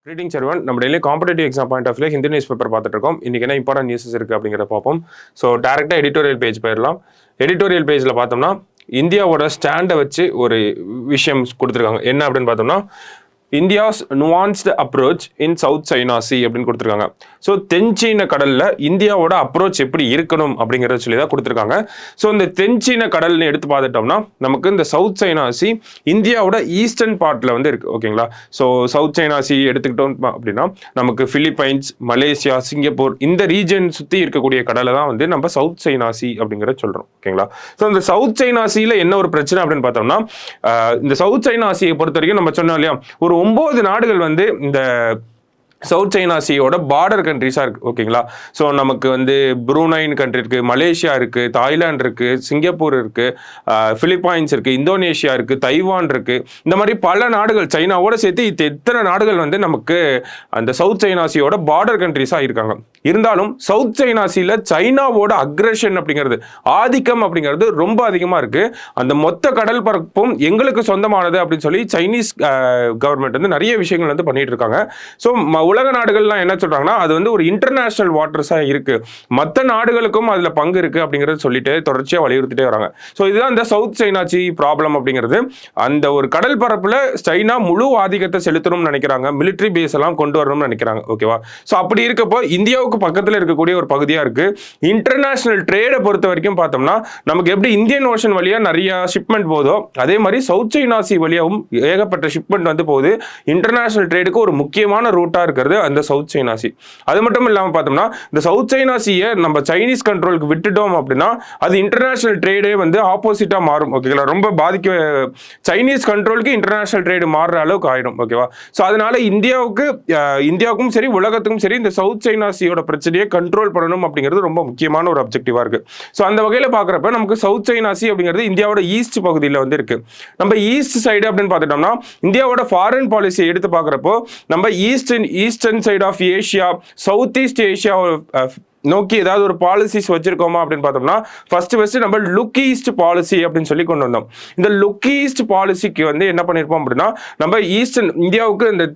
Greetings everyone. நம்ம daily competitive exam point of view Hindi newspaper பார்த்துட்டு இருக்கோம். இன்னைக்கு என்ன இம்பார்ட்டன்ட் நியூஸஸ் இருக்கு அப்படிங்கிறத பார்ப்போம். ஸோ டேரக்டா எடிட்டோரியல் பேஜ் போயிடலாம். எடிட்டோரியல் பேஜ்ல பார்த்தோம்னா இந்தியாவோட ஸ்டாண்டை வச்சு ஒரு விஷயம் கொடுத்துருக்காங்க. என்ன அப்படின்னு பார்த்தோம்னா India's nuanced approach in south China sea அப்படின்னு கொடுத்துருக்காங்க. ஸோ தென்சீன கடலில் இந்தியாவோட அப்ரோச் எப்படி இருக்கணும் அப்படிங்கிறத சொல்லி தான் கொடுத்துருக்காங்க. ஸோ இந்த தென்சீன கடல்னு எடுத்து பார்த்துட்டோம்னா நமக்கு இந்த சவுத் சைனா சி இந்தியாவோட ஈஸ்டர்ன் பார்ட்டில் வந்து இருக்குது. ஓகேங்களா? ஸோ சவுத் சைனா சி எடுத்துக்கிட்டோம் அப்படின்னா நமக்கு பிலிப்பைன்ஸ், மலேசியா, சிங்கப்பூர் இந்த ரீஜன் சுற்றி இருக்கக்கூடிய கடலை தான் வந்து நம்ம சவுத் சைனா சி அப்படிங்கிறத சொல்கிறோம். ஓகேங்களா? ஸோ இந்த சவுத் சைனா சியில் என்ன ஒரு பிரச்சனை அப்படின்னு பார்த்தோம்னா இந்த சவுத் சைனா சியை பொறுத்த வரைக்கும் நம்ம சொன்னோம் இல்லையா, ஒரு 9 நாடுகள் வந்து இந்த சவுத் சைனா சியோட பார்டர் கண்ட்ரிஸாக இருக்குது. ஓகேங்களா? ஸோ நமக்கு வந்து புரூனைன் கண்ட்ரி இருக்குது, மலேசியா இருக்குது, தாய்லாந்து இருக்குது, சிங்கப்பூர் இருக்குது, பிலிப்பைன்ஸ் இருக்குது, இந்தோனேஷியா இருக்குது, தைவான் இருக்குது. இந்த மாதிரி பல நாடுகள் சைனாவோட சேர்த்து இத்தனை நாடுகள் வந்து நமக்கு அந்த சவுத் சைனா சியோட பார்டர் கண்ட்ரிஸாக இருக்காங்க. இருந்தாலும் சவுத் சைனா சியில் சைனாவோட அக்ரஷன் அப்படிங்கிறது, ஆதிக்கம் அப்படிங்கிறது ரொம்ப அதிகமாக இருக்குது. அந்த மொத்த கடல் பரப்பும் எங்களுக்கு சொந்தமானது அப்படின்னு சொல்லி சைனீஸ் கவர்மெண்ட் வந்து நிறைய விஷயங்கள் வந்து பண்ணிட்டு இருக்காங்க. ஸோ உலக நாடுகள்லாம் என்ன சொல்றாங்கன்னா அது வந்து ஒரு இன்டர்நேஷனல் வாட்டர்ஸா இருக்கு, மற்ற நாடுகளுக்கும் அதுல பங்கு இருக்கு அப்படிங்கறத சொல்லிட்டு தொடர்ச்சியா வலியுறுத்திட்டே வராங்க. ஸோ இதுதான் இந்த சவுத் சைனா சி ப்ராப்ளம் அப்படிங்கிறது. அந்த ஒரு கடல் பரப்புல சைனா முழு ஆதிக்கத்தை செலுத்தணும்னு நினைக்கிறாங்க, மிலிட்டரி பேஸ் எல்லாம் கொண்டு வரணும்னு நினைக்கிறாங்க. ஓகேவா? ஸோ அப்படி இருக்கப்போ இந்தியாவுக்கு பக்கத்தில் இருக்கக்கூடிய ஒரு பகுதியா இருக்கு. இன்டர்நேஷனல் ட்ரேடை பொறுத்த வரைக்கும் பார்த்தோம்னா நமக்கு எப்படி இந்தியன் ஓஷன் வழியா நிறைய ஷிப்மெண்ட் போதோ அதே மாதிரி சவுத் சைனா சி வழியாவும் ஏகப்பட்ட ஷிப்மெண்ட் வந்து போகுது. இன்டர்நேஷனல் ட்ரேடுக்கு ஒரு முக்கியமான ரூட்டா இருக்கிறது அந்த சவுத் சைனா சி. அது மட்டும் இல்லாமல் பார்த்தோம்னா இந்த சவுத் சைனா சியை நம்ம சைனீஸ் கண்ட்ரோலுக்கு விட்டுட்டோம் அப்படின்னா அது இன்டர்நேஷனல் ட்ரேடே வந்து ஆப்போசிட்டா மாறும். ஓகேங்களா? ரொம்ப சைனீஸ் கண்ட்ரோலுக்கு இன்டர்நேஷனல் ட்ரேடு மாறுற அளவுக்கு ஆயிடும். ஓகேவா? ஸோ அதனால இந்தியாவுக்கும் சரி உலகத்துக்கும் சரி இந்த சவுத் சைனா சியோட பிரச்சனையை கண்ட்ரோல் பண்ணணும் அப்படிங்கிறது ரொம்ப முக்கியமான ஒரு அப்ஜெக்டிவா இருக்கு. ஸோ அந்த வகையில் பார்க்குறப்ப நமக்கு சவுத் சைனா சி அப்படிங்கிறது இந்தியாவோட ஈஸ்ட் பகுதியில் வந்து இருக்கு. நம்ம ஈஸ்ட் சைடு அப்படின்னு பார்த்துட்டோம்னா இந்தியாவோட ஃபாரின் பாலிசியை எடுத்து பார்க்குறப்போ நம்ம eastern side of Asia, south east Asia நோக்கி ஏதாவது ஒரு பாலிசிஸ் வச்சிருக்கோமா அப்படின்னு பார்த்தோம்னா ஃபர்ஸ்ட் நம்ம லுக் ஈஸ்ட் பாலிசி அப்படின்னு சொல்லி கொண்டு வந்தோம். இந்த லுக் ஈஸ்ட் பாலிசிக்கு வந்து என்ன பண்ணிருப்போம் அப்படின்னா நம்ம ஈஸ்டர்ன் இந்தியாவுக்கு இந்த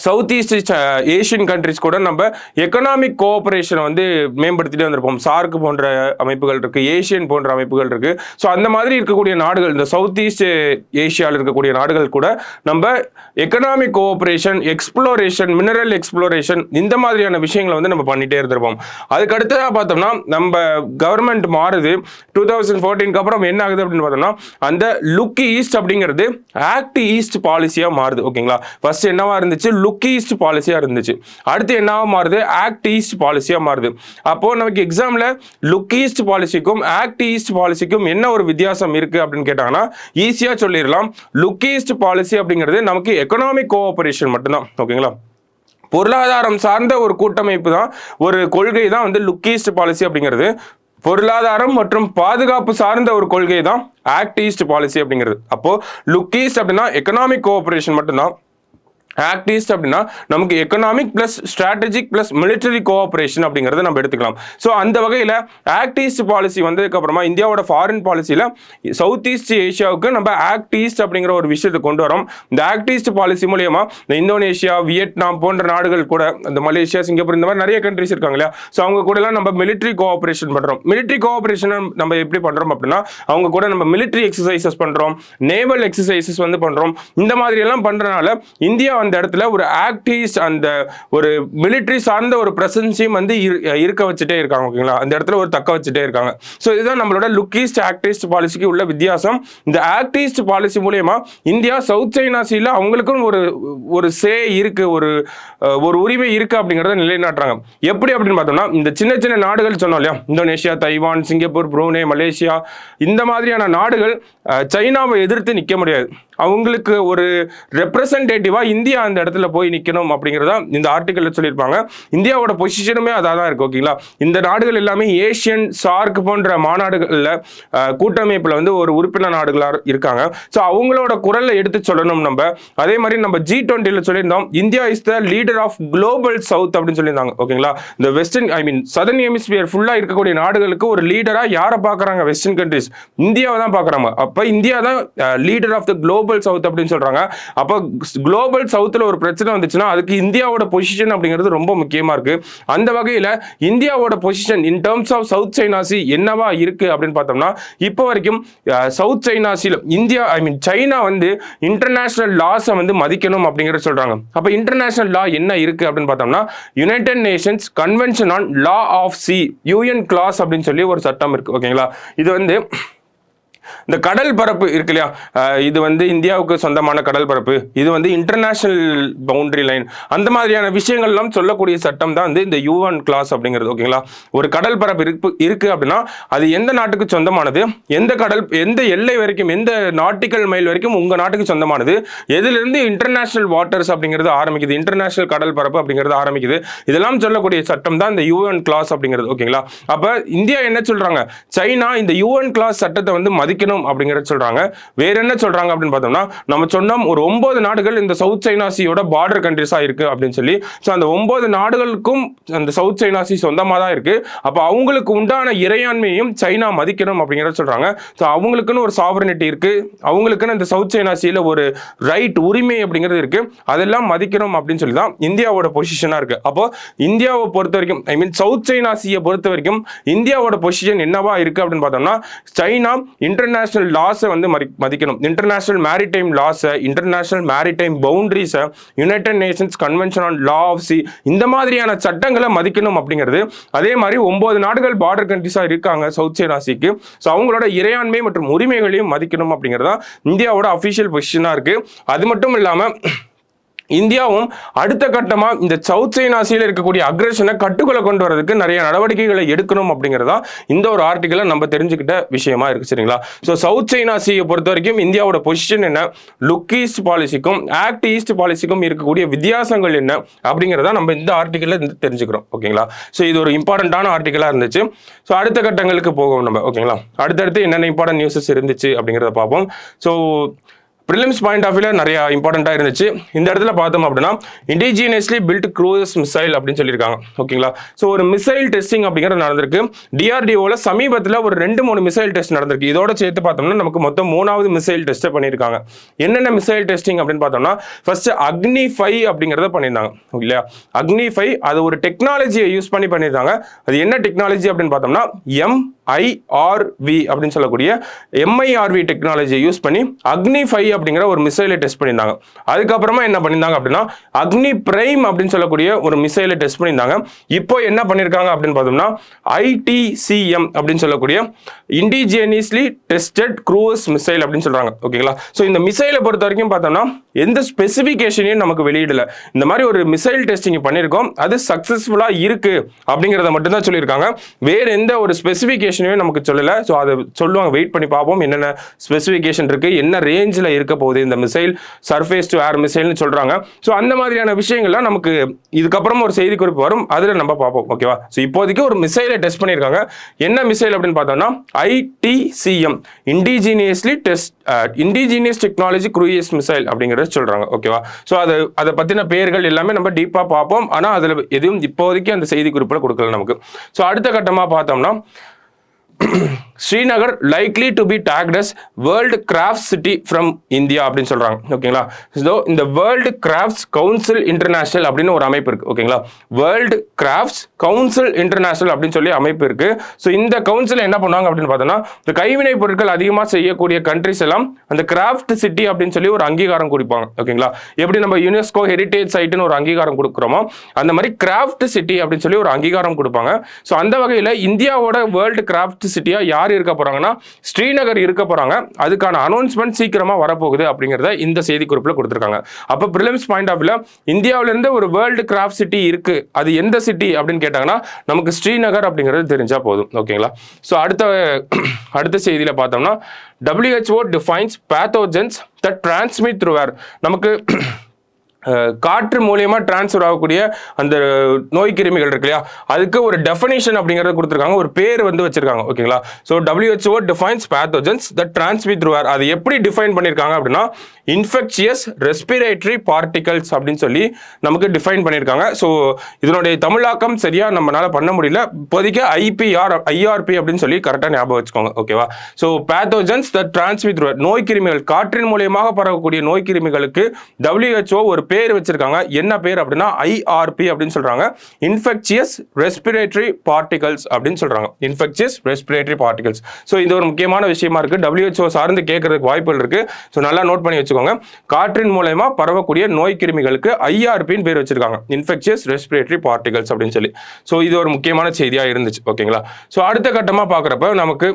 சவுத் ஈஸ்ட் ஏஷியன் கண்ட்ரிஸ் கூட நம்ம எக்கனாமிக் கோஆபரேஷனை வந்து மேம்படுத்திட்டே வந்திருப்போம். சார்க் போன்ற அமைப்புகள் இருக்கு, ஏஷியன் போன்ற அமைப்புகள் இருக்கு. ஸோ அந்த மாதிரி இருக்கக்கூடிய நாடுகள், இந்த சவுத் ஈஸ்ட் ஏஷியாவில் இருக்கக்கூடிய நாடுகள் கூட நம்ம economic cooperation, exploration, mineral exploration இந்த மாதிரியான விஷயங்களை வந்து நம்ம பண்ணிட்டே இருந்திருப்போம். அதுக்கு அடுத்ததாக பார்த்தோம்னா நம்ம கவர்மெண்ட் மாறுது. 2014 அப்புறம் என்ன ஆகுது அப்படின்னு பார்த்தோம்னா அந்த லுக் ஈஸ்ட் அப்படிங்கிறது ஆக்ட் ஈஸ்ட் பாலிசியா மாறுது. ஓகேங்களா? ஃபர்ஸ்ட் என்னவா இருந்துச்சு? லுக் ஈஸ்ட் பாலிசியா இருந்துச்சு. அடுத்து என்னவா மாறுது? ஆக்ட் ஈஸ்ட் பாலிசியா மாறுது. அப்போ நமக்கு எக்ஸாம்ல லுக் ஈஸ்ட் பாலிசிக்கும் ஆக்ட் ஈஸ்ட் பாலிசிக்கும் என்ன ஒரு வித்தியாசம் இருக்கு அப்படின்னு கேட்டாங்கன்னா ஈஸியா சொல்லிடலாம். லுக் ஈஸ்ட் பாலிசி அப்படிங்கிறது நமக்கு எக்கனாமிக் கோஆபரேஷன் மட்டும்தான். ஓகேங்களா? பொருளாதாரம் சார்ந்த ஒரு கூட்டமைப்பு தான், ஒரு கொள்கை தான் வந்து லுக் ஈஸ்ட் பாலிசி அப்படிங்கிறது. பொருளாதாரம் மற்றும் பாதுகாப்பு சார்ந்த ஒரு கொள்கை தான் ஆக்ட் ஈஸ்ட் பாலிசி அப்படிங்கிறது. அப்போ லுக் ஈஸ்ட் அப்படின்னா எக்கனாமிக் கோஆபரேஷன் மட்டும்தான். ஆக்ட் ஈஸ்ட் அப்படின்னா நமக்கு economic plus strategic plus military cooperation அப்படிங்கிறத நம்ம எடுத்துக்கலாம். ஸோ அந்த வகையில் ஆக்ட் ஈஸ்ட் பாலிசி வந்ததுக்கு அப்புறமா இந்தியாவோட ஃபாரின் பாலிசியில் சவுத் ஈஸ்ட் ஏஷியாவுக்கு நம்ம ஆக்ட் ஈஸ்ட் அப்படிங்கிற ஒரு விஷயத்தை கொண்டு வரோம். இந்த ஆக்ட் ஈஸ்ட் பாலிசி மூலியமா இந்த இந்தோனேஷியா, வியட்நாம் போன்ற நாடுகள் கூட, இந்த மலேசியா, சிங்கப்பூர் இந்த மாதிரி நிறைய கண்ட்ரிஸ் இருக்காங்க இல்லையா, ஸோ அவங்க கூட எல்லாம் நம்ம மிலிட்டரி கோஆபரேஷன் பண்றோம். மிலிட்டரி கோஆபரேஷன் நம்ம எப்படி பண்றோம் அப்படின்னா அவங்க கூட நம்ம மிலிட்டரி எக்ஸசைசஸ் பண்றோம், நேவல் எக்ஸசைசஸ் வந்து பண்றோம். இந்த மாதிரி எல்லாம் பண்றதுனால இந்தியா அந்த இடத்துல ஒரு ஆக்டிவ்ஸ் அந்த ஒரு மிலிட்டரி சார்ந்த ஒரு பிரசன்ஸையும் வந்து இருக்க வச்சுட்டே இருக்காங்க. ஓகேங்களா? அந்த இடத்துல ஒரு தக்க வச்சுட்டே இருக்காங்க. ஸோ இதுதான் நம்மளோட லுக் ஈஸ்ட் ஆக்ட் ஈஸ்ட் பாலிசிக்கு உள்ள வித்தியாசம். இந்த ஆக்ட் ஈஸ்ட் பாலிசி மூலமா இந்தியா சவுத் சைனா சீல அவங்களுக்கும் ஒரு சே இருக்கு, ஒரு உரிமை இருக்கு அப்படிங்கிறத நிலைநாட்டுறாங்க. எப்படி அப்படின்னு பார்த்தோம்னா இந்த சின்ன சின்ன நாடுகள் சொன்னோம் இல்லையா, Indonesia, Taiwan, Singapore, Brunei, Malaysia இந்த மாதிரியான நாடுகள் சைனாவை எதிர்த்து நிற்க முடியாது. அவங்களுக்கு ஒரு ரெப்ரசன்டேட்டிவா இந்தியா அந்த இடத்துல போய் நிற்கணும் அப்படிங்கிறதா இந்த ஆர்டிக்கல்ல சொல்லியிருப்பாங்க. இந்தியாவோட பொசிஷனுமே அதான் தான் இருக்கு. ஓகேங்களா? இந்த நாடுகள் எல்லாமே ஏஷியன், சார்க் போன்ற மாநாடுகளில் கூட்டமைப்பில் வந்து ஒரு உறுப்பினர் நாடுகளாக இருக்காங்க. ஸோ அவங்களோட குரலை எடுத்து சொல்லணும் நம்ம. அதே மாதிரி நம்ம G20 சொல்லியிருந்தோம் India is the leader of global south அப்படின்னு சொல்லியிருந்தாங்க. ஓகேங்களா? இந்த சதர்ன் ஹெமிஸ்பியர் ஃபுல்லா இருக்கக்கூடிய நாடுகளுக்கு ஒரு லீடரா யாரை பார்க்குறாங்க? வெஸ்டர்ன் கண்ட்ரிஸ் இந்தியாவை தான் பார்க்குறாங்க. அப்போ இந்தியா தான் leader of the global south அப்படின்னு சொல்றாங்க. அப்போ குளோபல் சவுத் சவுத்தில் ஒரு பிரச்சனை வந்துச்சுன்னா அதுக்கு இந்தியாவோட பொசிஷன் அப்படிங்கிறது ரொம்ப முக்கியமாக இருக்குது. அந்த வகையில் இந்தியாவோட position in terms of south China sea என்னவா இருக்குது அப்படின்னு பார்த்தோம்னா, இப்போ வரைக்கும் சவுத் சைனா சீல இந்தியா சைனா வந்து இன்டர்நேஷனல் லாஸை வந்து மதிக்கணும் அப்படிங்கிறத சொல்கிறாங்க. அப்போ இன்டர்நேஷனல் லா என்ன இருக்குது அப்படின்னு பார்த்தோம்னா, united Nations convention on law of sea UN clause அப்படின்னு சொல்லி ஒரு சட்டம் இருக்குது. ஓகேங்களா, இது வந்து இந்த கடல் பரப்பு இருக்கு இல்லையா, இது வந்து இந்தியாவுக்கு சொந்தமான கடல் பரப்பு, இது வந்து இன்டர்நேஷனல் பவுண்டரி லைன், அந்த மாதிரியான விஷயங்கள்லாம் சொல்லக்கூடிய சட்டம் தான் வந்து இந்த யூஎன் கிளாஸ் அப்படிங்கிறது. ஓகேங்களா, ஒரு கடல் பரப்பு இருக்கு அப்படின்னா அது எந்த நாட்டுக்கு சொந்தமானது, எந்த எல்லை வரைக்கும், எந்த நாட்டிக்கல் மைல் வரைக்கும் உங்க நாட்டுக்கு சொந்தமானது, எதிலிருந்து இன்டர்நேஷனல் வாட்டர்ஸ் அப்படிங்கிறது ஆரம்பிக்குது, இன்டர்நேஷனல் கடல் பரப்பு அப்படிங்கிறது ஆரம்பிக்குது, இதெல்லாம் சொல்லக்கூடிய சட்டம் தான் இந்த யூஎன் கிளாஸ் அப்படிங்கிறது. ஓகேங்களா, அப்ப இந்தியா என்ன சொல்றாங்க, சைனா இந்த யூஎன் கிளாஸ் சட்டத்தை வந்து மதிக்கணும் அப்படிங்கறத சொல்றாங்க. வேற என்ன சொல்றாங்க அப்படின்னு பார்த்தோம்னா, நம்ம சொன்னோம் ஒரு 9 நாடுகள் இந்த சவுத் சைனா சீயோட பார்டர் கண்ட்ரிஸா இருக்கு அப்படின்னு சொல்லி. ஸோ அந்த 9 நாடுகளுக்கும் அந்த சவுத் சைனா சி சொந்தமாக தான் இருக்கு. அப்போ அவங்களுக்கு உண்டான இறையாண்மையும் சைனா மதிக்கணும் அப்படிங்கிறத சொல்றாங்க. ஸோ அவங்களுக்குன்னு ஒரு சாவரனிட்டி இருக்கு, அவங்களுக்குன்னு இந்த சவுத் சைனா சீல ஒரு ரைட், உரிமை அப்படிங்கிறது இருக்கு, அதெல்லாம் மதிக்கணும் அப்படின்னு சொல்லி தான் இந்தியாவோட பொசிஷனா இருக்கு. அப்போ இந்தியாவை பொறுத்த வரைக்கும், சவுத் சைனா சீயை பொறுத்த வரைக்கும் இந்தியாவோட பொசிஷன் என்னவா இருக்கு அப்படின்னு பார்த்தோம்னா, சைனா இன்டர்நேஷனல் லாஸை வந்து மதிக்கணும், இன்டர்நேஷனல் மேரிடைம் லாஸை, இன்டர்நேஷனல் மேரிடைம் பவுண்டரிஸை, United Nations convention on law of sea, இந்த மாதிரியான சட்டங்களை மதிக்கணும் அப்படிங்கிறது. அதே மாதிரி 9 நாடுகள் பார்டர் கண்ட்ரிஸா இருக்காங்க சவுத் சைனா சீக்கு. ஸோ அவங்களோட இறையாண்மை மற்றும் உரிமைகளையும் மதிக்கணும் அப்படிங்கிறதா இந்தியாவோட அஃபிஷியல் பொசிஷனா இருக்கு. அது மட்டும் இல்லாம இந்தியாவும் அடுத்த கட்டமா இந்த சவுத் சைனா சீல இருக்கக்கூடிய அக்ரஷனை கட்டுக்குள்ள கொண்டு வரதுக்கு நிறைய நடவடிக்கைகளை எடுக்கணும் அப்படிங்கிறதா இந்த ஒரு ஆர்டிக்கலை நம்ம தெரிஞ்சுக்கிட்ட விஷயமா இருக்கு. சரிங்களா, ஸோ சவுத் சைனா சீயை பொறுத்த வரைக்கும் இந்தியாவோட பொசிஷன் என்ன, லுக் ஈஸ்ட் பாலிசிக்கும் ஆக்ட் ஈஸ்ட் பாலிசிக்கும் இருக்கக்கூடிய வித்தியாசங்கள் என்ன அப்படிங்கிறத நம்ம இந்த ஆர்டிக்கல்ல தெரிஞ்சுக்கிறோம். ஓகேங்களா, ஸோ இது ஒரு இம்பார்ட்டன்டான ஆர்டிக்கலா இருந்துச்சு. ஸோ அடுத்த கட்டங்களுக்கு போகும் நம்ம. ஓகேங்களா, அடுத்தடுத்து என்னென்ன இம்பார்ட்டன்ட் நியூஸஸ் இருந்துச்சு அப்படிங்கிறத பார்ப்போம். ஸோ ப்ரிலிம்ஸ் பாயிண்ட் ஆஃப் வியூல நிறைய இம்பார்ட்டண்ட்டாக இருந்துச்சு. இந்த இடத்துல பார்த்தோம் அப்படின்னா, இண்டிஜினியஸ்லி பில்ட் க்ரூஸ் மிசைல் அப்படின்னு சொல்லியிருக்காங்க. ஓகேங்களா, ஸோ ஒரு மிசைல் டெஸ்டிங் அப்படிங்கிறது நடந்திருக்கு. டிஆர்டிஓவில் சமீபத்தில் ஒரு 2-3 மிசைல் டெஸ்ட் நடந்திருக்கு. இதோட சேர்த்து பார்த்தோம்னா நமக்கு மொத்தம் 3வது மிசைல் டெஸ்ட்டை பண்ணியிருக்காங்க. என்னென்ன மிசைல் டெஸ்டிங் அப்படின்னு பார்த்தோம்னா, ஃபர்ஸ்ட் அக்னி 5 அப்படிங்கிறத பண்ணியிருந்தாங்க. இல்லையா, அக்னி 5 அது ஒரு டெக்னாலஜியை யூஸ் பண்ணி பண்ணியிருந்தாங்க. அது என்ன டெக்னாலஜி அப்படின்னு பார்த்தோம்னா, MIRV அப்படின்னு சொல்லக்கூடிய MIRV டெக்னாலஜியை யூஸ் பண்ணி அக்னி 5 அப்படிங்கிற ஒரு மிசைலை டெஸ்ட் பண்ணியிருந்தாங்க. அதுக்கப்புறமா என்ன பண்ணியிருந்தாங்க அப்படின்னா, அக்னி பிரைம் அப்படின்னு சொல்லக்கூடிய ஒரு மிசைலை டெஸ்ட் பண்ணியிருந்தாங்க. இப்போ என்ன பண்ணியிருக்காங்க அப்படின்னு பார்த்தோம்னா, ITCM அப்படின்னு சொல்லக்கூடிய இண்டிஜினியஸ்லி டெஸ்டட் க்ரூஸ் மிசைல் அப்படின்னு சொல்றாங்க. ஓகேங்களா, ஸோ இந்த மிசைலை பொறுத்த வரைக்கும் பார்த்தோம்னா எந்த ஸ்பெசிஃபிகேஷனையும் நமக்கு வெளியிடல. இந்த மாதிரி ஒரு மிசைல் டெஸ்டிங் பண்ணியிருக்கோம், அது சக்சஸ்ஃபுல்லா இருக்கு அப்படிங்கிறத மட்டும்தான் சொல்லியிருக்காங்க. வேற எந்த ஒரு ஸ்பெசிஃபிகேஷனையும் நமக்கு சொல்லல. ஸோ அதை சொல்லுவாங்க, வெயிட் பண்ணி பார்ப்போம் என்னென்ன ஸ்பெசிஃபிகேஷன் இருக்கு, என்ன ரேஞ்சில் இருக்க போகுது இந்த மிசைல், சர்ஃபேஸ் டு ஏர் மிசைல்னு சொல்றாங்க. ஸோ அந்த மாதிரியான விஷயங்கள்லாம் நமக்கு இதுக்கப்புறம் ஒரு செய்தி குறிப்பு வரும், அதில் நம்ம பார்ப்போம். ஓகேவா, ஸோ இப்போதைக்கு ஒரு மிசைலை டெஸ்ட் பண்ணியிருக்காங்க. என்ன மிசைல் அப்படின்னு பார்த்தோம்னா, ITCM indigenous technology cruise missile அப்படிங்கிறத சொல்றாங்க. ஓகேவா, ஸோ அதை பத்தின பெயர்கள் எல்லாமே நம்ம டீப்பா பார்ப்போம். ஆனால் அதில் எதுவும் இப்போதைக்கு அந்த செய்தி குறிப்பில் கொடுக்கல நமக்கு. ஸோ அடுத்த கட்டமாக பார்த்தோம்னா, Srinagar likely to be tagged as world craft city from India அப்படின்னு சொல்றாங்க. ஓகேங்களா, ஸோ இந்த வேர்ல்டு கிராஃப்ட்ஸ் கவுன்சில் இன்டர்நேஷனல் அப்படின்னு ஒரு அமைப்பு இருக்கு. ஓகேங்களா, வேர்ல்டு கிராஃப்ட்ஸ் கவுன்சில் இன்டர்நேஷனல் அப்படின்னு சொல்லி அமைப்பு இருக்கு. ஸோ இந்த கவுன்சில் என்ன பண்ணுவாங்க அப்படின்னு பார்த்தோம்னா, இந்த கைவினை பொருட்கள் அதிகமாக செய்யக்கூடிய கண்ட்ரிஸ் எல்லாம் அந்த கிராஃப்ட் சிட்டி அப்படின்னு சொல்லி ஒரு அங்கீகாரம் கொடுப்பாங்க. ஓகேங்களா, எப்படி நம்ம யுனெஸ்கோ ஹெரிட்டேஜ் சைட்டுன்னு ஒரு அங்கீகாரம் கொடுக்குறோமோ அந்த மாதிரி கிராஃப்ட் சிட்டி அப்படின்னு சொல்லி ஒரு அங்கீகாரம் கொடுப்பாங்க. ஸோ அந்த வகையில் இந்தியாவோட வேர்ல்டு கிராஃப்ட் சிட்டியா யார் இருக்க போறாங்கன்னா, ஸ்ரீநகர் இருக்க போறாங்க. அதுக்கான அனௌன்ஸ்மெண்ட் சீக்கிரமா வரப்போகுது அப்படிங்கறத இந்த செய்தி குறிப்பில் கொடுத்திருக்காங்க. அப்ப பிரிலிம்ஸ் பாயிண்ட் ஆஃப் வியூல இந்தியாவில இருந்து ஒரு வேர்ல்டு கிராஃப்ட் சிட்டி இருக்கு, அது எந்த சிட்டி அப்படின்னு கேட்டாங்கன்னா நமக்கு ஸ்ரீநகர் அப்படிங்கிறது தெரிஞ்சா போதும். ஓகேங்களா, ஸோ அடுத்த செய்தியில பார்த்தோம்னா, WHO defines pathogens that transmit through air. நமக்கு காற்று மூலியமா டிரான்ஸ்ஃபர் ஆகக்கூடிய அந்த நோய் கிருமிகள் இருக்கு இல்லையா, அதுக்கு ஒரு டெஃபினிஷன் அப்படிங்கறத கொடுத்துருக்காங்க, ஒரு பேர் வந்து வச்சிருக்காங்க. ஓகேங்களா, so WHO defines pathogens that transmit through air. அது எப்படி டிஃபைன் பண்ணியிருக்காங்க அப்படின்னா, இன்ஃபெக்ஷியஸ் ரெஸ்பிரேட்டரி பார்ட்டிகல்ஸ் அப்படின்னு சொல்லி நமக்கு டிஃபைன் பண்ணியிருக்காங்க. ஸோ இதனுடைய தமிழாக்கம் சரியா நம்மளால பண்ண முடியல இப்போதைக்கு. IRP அப்படின்னு சொல்லி கரெக்டாக ஞாபகம் வச்சுக்கோங்க. ஓகேவா, so pathogens that transmit through ஏர், நோய் கிருமிகள், காற்றின் மூலியமாக பரவக்கூடிய நோய் கிருமிகளுக்கு WHO ஒரு பேர் வச்சிருக்காங்க. என்ன பேர் அப்படின்னா ஐஆர்பி அப்படின்னு சொல்றாங்க, இன்ஃபெக்சியஸ் ரெஸ்பிரேட்டரி பார்ட்டிகல்ஸ் அப்படின்னு சொல்றாங்க. இன்ஃபெக்சியஸ் ரெஸ்பிரேட்டரி பார்ட்டிகல்ஸ். ஸோ இது ஒரு முக்கியமான விஷயமா இருக்கு. WHO சார்ந்து கேட்கறதுக்கு வாய்ப்புகள் இருக்கு. ஸோ நல்லா நோட் பண்ணி வச்சுக்கோங்க. காற்றின் மூலமா பரவக்கூடிய நோய் கிருமிகளுக்கு ஐஆர்பின்னு பேர் வச்சிருக்காங்க, இன்ஃபெக்சியஸ் ரெஸ்பிரேட்டரி பார்ட்டிகல்ஸ் அப்படின்னு சொல்லி. ஸோ இது ஒரு முக்கியமான செய்தியா இருந்துச்சு. ஓகேங்களா. ஸோ அடுத்த கட்டமா பார்க்குறப்ப நமக்கு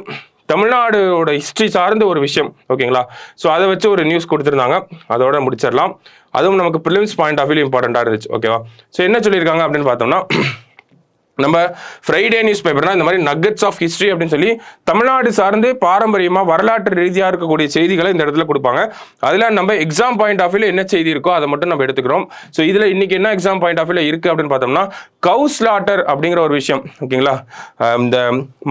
தமிழ்நாடோட ஹிஸ்ட்ரி சார்ந்த ஒரு விஷயம். ஓகேங்களா. ஸோ அதை வச்சு ஒரு நியூஸ் கொடுத்துருந்தாங்க, அதோட முடிச்சிடலாம். அதுவும் நமக்கு ப்ரிலிம்ஸ் பாயிண்ட் ஆஃப் வியூ இம்பார்ட்டண்ட்டாக இருந்துச்சு. ஓகேவா. ஸோ என்ன சொல்லியிருக்காங்க அப்படின்னு பார்த்தோம்னா, நம்ம ஃப்ரைடே நியூஸ் பேப்பர்னா இந்த மாதிரி நக்கெட்ஸ் ஆஃப் ஹிஸ்ட்ரி அப்படின்னு சொல்லி தமிழ்நாடு சார்ந்து பாரம்பரியமாக வரலாற்று ரீதியாக இருக்கக்கூடிய செய்திகளை இந்த இடத்துல கொடுப்பாங்க. அதில் நம்ம எக்ஸாம் பாயிண்ட் ஆஃப் வியூல என்ன செய்தி இருக்கோ அதை மட்டும் நம்ம எடுத்துக்கிறோம். ஸோ இதில் இன்னைக்கு என்ன எக்ஸாம் பாயிண்ட் ஆஃப் வியூல இருக்குது அப்படின்னு பார்த்தோம்னா, கவு ஸ்லாட்டர் அப்படிங்கிற ஒரு விஷயம். ஓகேங்களா. இந்த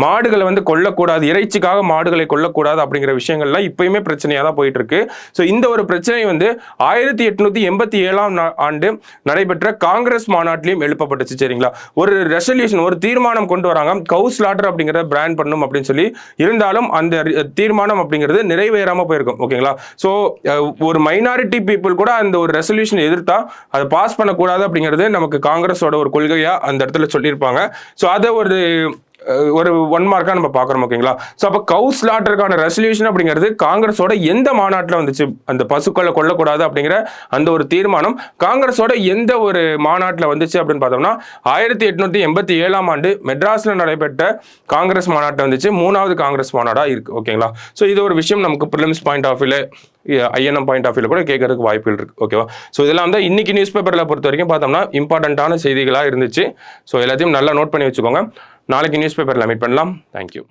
மாடுகளை வந்து கொல்லக்கூடாது, இறைச்சிக்காக மாடுகளை கொல்லக்கூடாது அப்படிங்கிற விஷயங்கள்லாம் இப்பயுமே பிரச்சனையாக தான் போயிட்டு இருக்கு. ஸோ இந்த ஒரு பிரச்சனை வந்து 1887ஆம் ஆண்டு நடைபெற்ற காங்கிரஸ் மாநாட்டிலையும் எழுப்பப்பட்டுச்சு. சரிங்களா. ஒரு ஒரு தீர்மானம் கொண்டு வராங்க, கவு ஸ்லாட்டர் அப்படிங்கறத பிராண்ட் பண்ணும் அப்படின்னு சொல்லி. இருந்தாலும் அந்த தீர்மானம் அப்படிங்கிறது நிறைவேறாம போயிருக்கும். ஓகேங்களா. சோ ஒரு மைனாரிட்டி பீப்புள் கூட அந்த ஒரு ரெசல்யூஷன் எதிர்த்தா அதை பாஸ் பண்ணக்கூடாது அப்படிங்கிறது நமக்கு காங்கிரஸோட ஒரு கொள்கையா அந்த இடத்துல சொல்லியிருப்பாங்க. ஸோ அதை ஒரு 1 மார்க்கா நம்ம பார்க்குறோம். ஓகேங்களா. ஸோ அப்போ கவு ஸ்லாட்டருக்கான ரெசல்யூஷன் அப்படிங்கிறது காங்கிரஸோட எந்த மாநாட்டில் வந்துச்சு? அந்த பசுக்களை கொல்லக்கூடாது அப்படிங்கிற அந்த ஒரு தீர்மானம் காங்கிரஸோட எந்த ஒரு மாநாட்டில் வந்துச்சு அப்படின்னு பார்த்தோம்னா, 1887ஆம் ஆண்டு மெட்ராஸ்ல நடைபெற்ற காங்கிரஸ் மாநாட்டில் வந்துச்சு. 3வது காங்கிரஸ் மாநாடா இருக்கு. ஓகேங்களா. ஸோ இது ஒரு விஷயம் நமக்கு ப்ரிலிம்ஸ் பாயிண்ட் ஆஃப் வியூல, INM பாயிண்ட் ஆஃப் வியூல கூட கேட்கறதுக்கு வாய்ப்புகள் இருக்கு. ஓகேவா. ஸோ இதெல்லாம் வந்து இன்னைக்கு நியூஸ் பேப்பர்ல பொறுத்த வரைக்கும் பார்த்தோம்னா இம்பார்ட்டன்டான செய்திகளா இருந்துச்சு. ஸோ எல்லாத்தையும் நல்லா நோட் பண்ணி வச்சுக்கோங்க. நாளைக்கு நியூஸ் பேப்பர்ல மீட் பண்ணலாம். தேங்க்யூ.